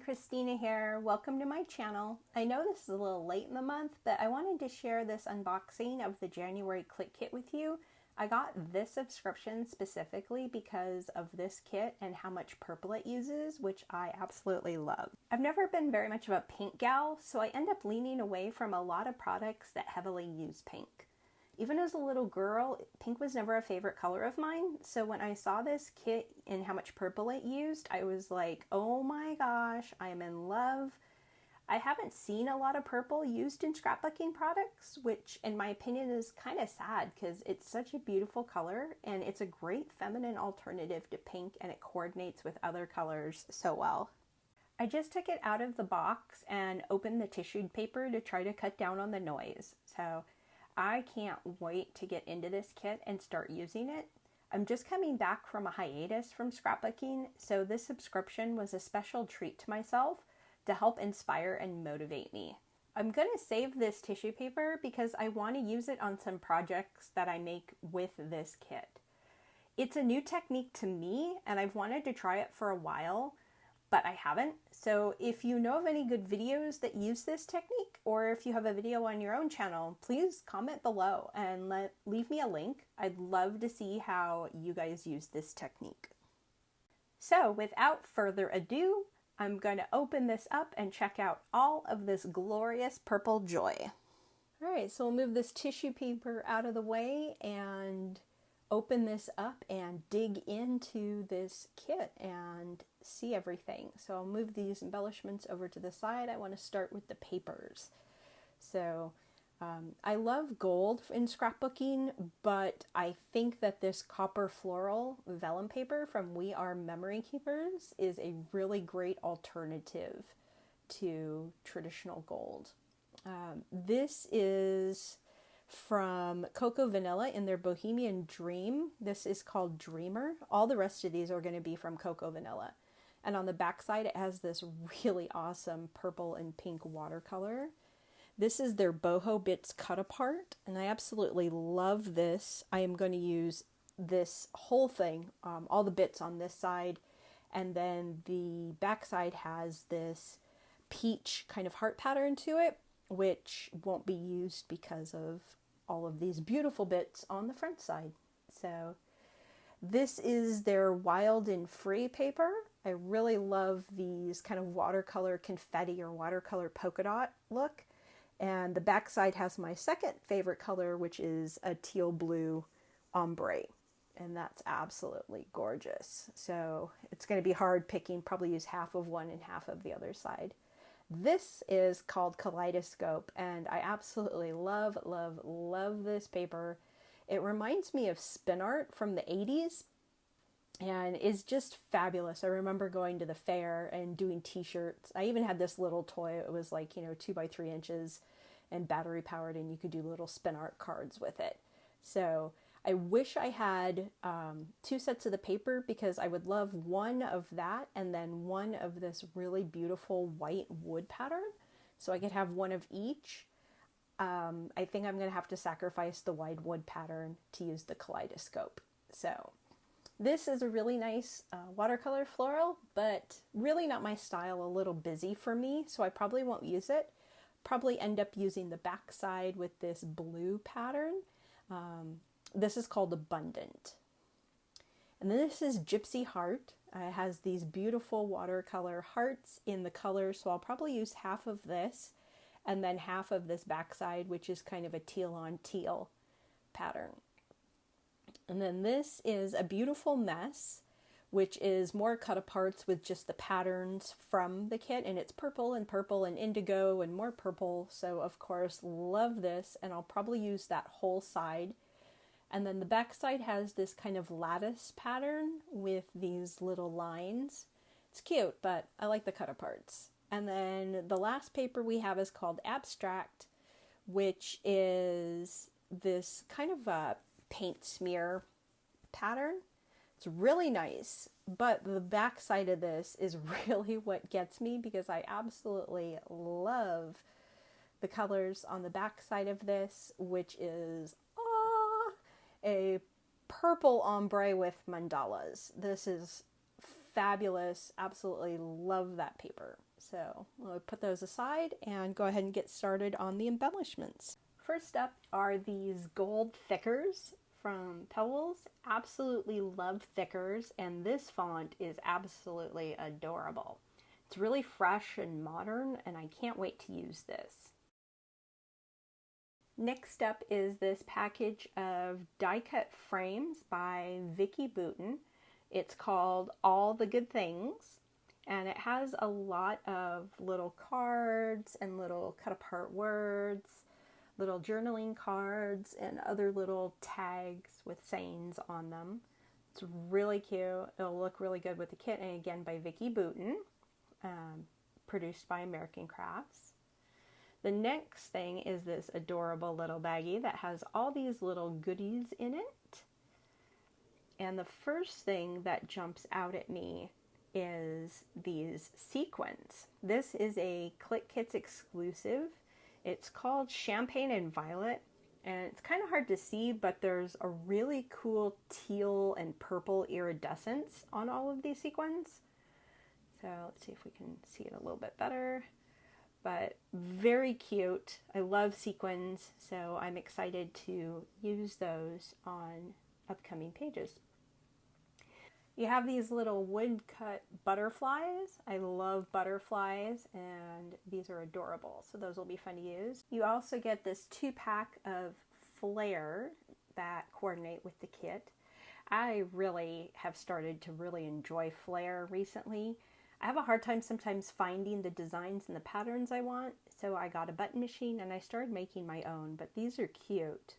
Christina here. Welcome to my channel. I know this is a little late in the month, but I wanted to share this unboxing of the January Clique kit with you. I got this subscription specifically because of this kit and how much purple it uses, which I absolutely love. I've never been very much of a pink gal, so I end up leaning away from a lot of products that heavily use pink. Even as a little girl, pink was never a favorite color of mine, so when I saw this kit and how much purple it used, I was like, oh my gosh, I am in love. I haven't seen a lot of purple used in scrapbooking products, which in my opinion is kind of sad because it's such a beautiful color and it's a great feminine alternative to pink and it coordinates with other colors so well. I just took it out of the box and opened the tissued paper to try to cut down on the noise. So I can't wait to get into this kit and start using it. I'm just coming back from a hiatus from scrapbooking, so this subscription was a special treat to myself to help inspire and motivate me. I'm going to save this tissue paper because I want to use it on some projects that I make with this kit. It's a new technique to me and I've wanted to try it for a while, but I haven't. So if you know of any good videos that use this technique, or if you have a video on your own channel, please comment below and leave me a link. I'd love to see how you guys use this technique. So without further ado, I'm going to open this up and check out all of this glorious purple joy. All right, so we'll move this tissue paper out of the way and open this up and dig into this kit and see everything. So I'll move these embellishments over to the side. I want to start with the papers. So I love gold in scrapbooking, but I think that this copper floral vellum paper from We Are Memory Keepers is a really great alternative to traditional gold. This is from Cocoa Vanilla in their Bohemian Dream. This is called Dreamer. All the rest of these are going to be from Cocoa Vanilla. And on the back side, it has this really awesome purple and pink watercolor. This is their Boho Bits Cut Apart, and I absolutely love this. I am going to use this whole thing, all the bits on this side, and then the back side has this peach kind of heart pattern to it, which won't be used because of all of these beautiful bits on the front side. So this is their Wild and Free paper. I really love these kind of watercolor confetti or watercolor polka dot look. And the back side has my second favorite color, which is a teal blue ombre. And that's absolutely gorgeous. So it's going to be hard picking, probably use half of one and half of the other side. This is called Kaleidoscope, and I absolutely love, love, love this paper. It reminds me of spin art from the 80s and is just fabulous. I remember going to the fair and doing t-shirts. I even had this little toy. It was like, 2 by 3 inches and battery powered, and you could do little spin art cards with it. So I wish I had 2 sets of the paper because I would love one of that and then one of this really beautiful white wood pattern. So I could have one of each. I think I'm going to have to sacrifice the white wood pattern to use the Kaleidoscope. So this is a really nice watercolor floral, but really not my style, a little busy for me, so I probably won't use it. Probably end up using the back side with this blue pattern. This is called Abundant. And then this is Gypsy Heart. It has these beautiful watercolor hearts in the color, so I'll probably use half of this and then half of this backside, which is kind of a teal on teal pattern. And then this is A Beautiful Mess, which is more cut aparts with just the patterns from the kit, and it's purple and indigo and more purple. So of course, love this, and I'll probably use that whole side. And then the back side has this kind of lattice pattern with these little lines. It's cute, but I like the cut aparts. And then the last paper we have is called Abstract, which is this kind of a paint smear pattern. It's really nice, but the back side of this is really what gets me because I absolutely love the colors on the back side of this, which is a purple ombre with mandalas. This is fabulous. Absolutely love that paper. So we'll put those aside and go ahead and get started on the embellishments. First up are these gold thickers from Pebbles. Absolutely love thickers, and this font is absolutely adorable. It's really fresh and modern, and I can't wait to use this. Next up is this package of die cut frames by Vicki Boutin. It's called All the Good Things, and it has a lot of little cards and little cut apart words, little journaling cards, and other little tags with sayings on them. It's really cute. It'll look really good with the kit, and again by Vicki Boutin, produced by American Crafts. The next thing is this adorable little baggie that has all these little goodies in it. And the first thing that jumps out at me is these sequins. This is a Clique Kits exclusive. It's called Champagne and Violet, and it's kind of hard to see, but there's a really cool teal and purple iridescence on all of these sequins. So let's see if we can see it a little bit better. But very cute. I love sequins, so I'm excited to use those on upcoming pages. You have these little woodcut butterflies. I love butterflies, and these are adorable, so those will be fun to use. You also get this 2-pack of flare that coordinate with the kit. I really have started to really enjoy flare recently. I have a hard time sometimes finding the designs and the patterns I want, so I got a button machine and I started making my own, but these are cute.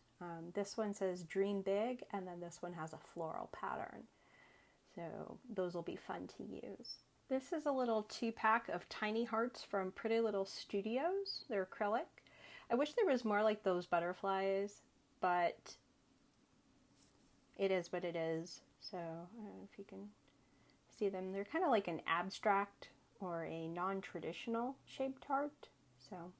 This one says Dream Big, and then this one has a floral pattern. So those will be fun to use. This is a little 2-pack of tiny hearts from Pretty Little Studios. They're acrylic. I wish there was more like those butterflies, but it is what it is. So I don't know if you can see them. They're kind of like an abstract or a non-traditional shaped heart. So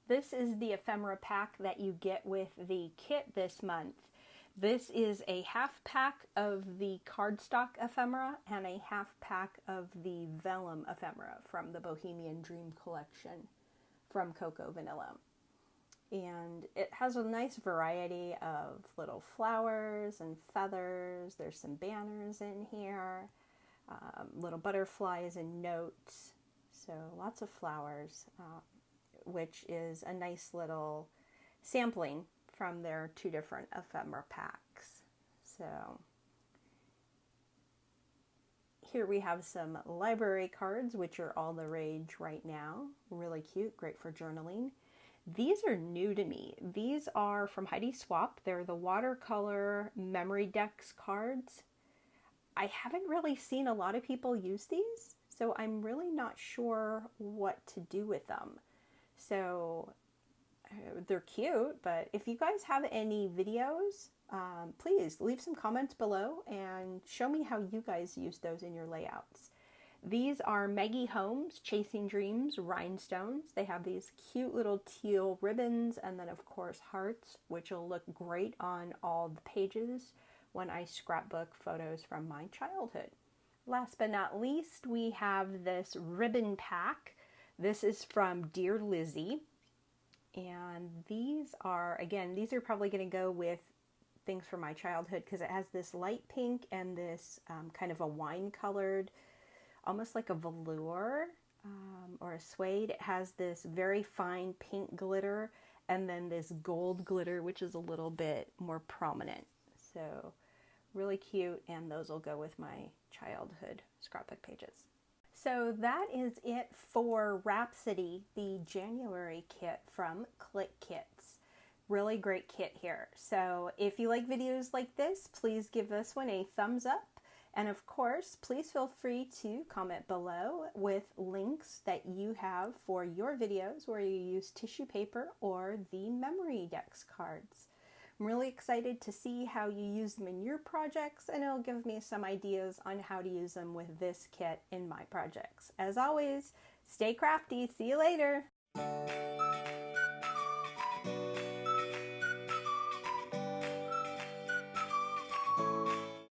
this is the ephemera pack that you get with the kit this month. This is a 1/2 pack of the cardstock ephemera and a 1/2 pack of the vellum ephemera from the Bohemian Dream collection from Cocoa Vanilla. And it has a nice variety of little flowers and feathers. There's some banners in here, little butterflies and notes. So lots of flowers, which is a nice little sampling from their 2 different ephemera packs. So here we have some library cards, which are all the rage right now. Really cute, great for journaling. These are new to me. These are from Heidi Swap. They're the watercolor memory decks cards. I haven't really seen a lot of people use these, so I'm really not sure what to do with them. So they're cute, but if you guys have any videos, please leave some comments below and show me how you guys use those in your layouts. These are Maggie Holmes Chasing Dreams rhinestones. They have these cute little teal ribbons and then of course hearts, which will look great on all the pages when I scrapbook photos from my childhood. Last but not least, we have this ribbon pack. This is from Dear Lizzie. And these are, again, these are probably going to go with things from my childhood because it has this light pink and this kind of a wine colored, almost like a velour or a suede. It has this very fine pink glitter and then this gold glitter, which is a little bit more prominent. So really cute, and those will go with my childhood scrapbook pages. So that is it for Rhapsody, the January kit from Clique Kits. Really great kit here. So if you like videos like this, please give this one a thumbs up. And of course, please feel free to comment below with links that you have for your videos where you use tissue paper or the memory decks cards. I'm really excited to see how you use them in your projects, and it'll give me some ideas on how to use them with this kit in my projects. As always, stay crafty. See you later.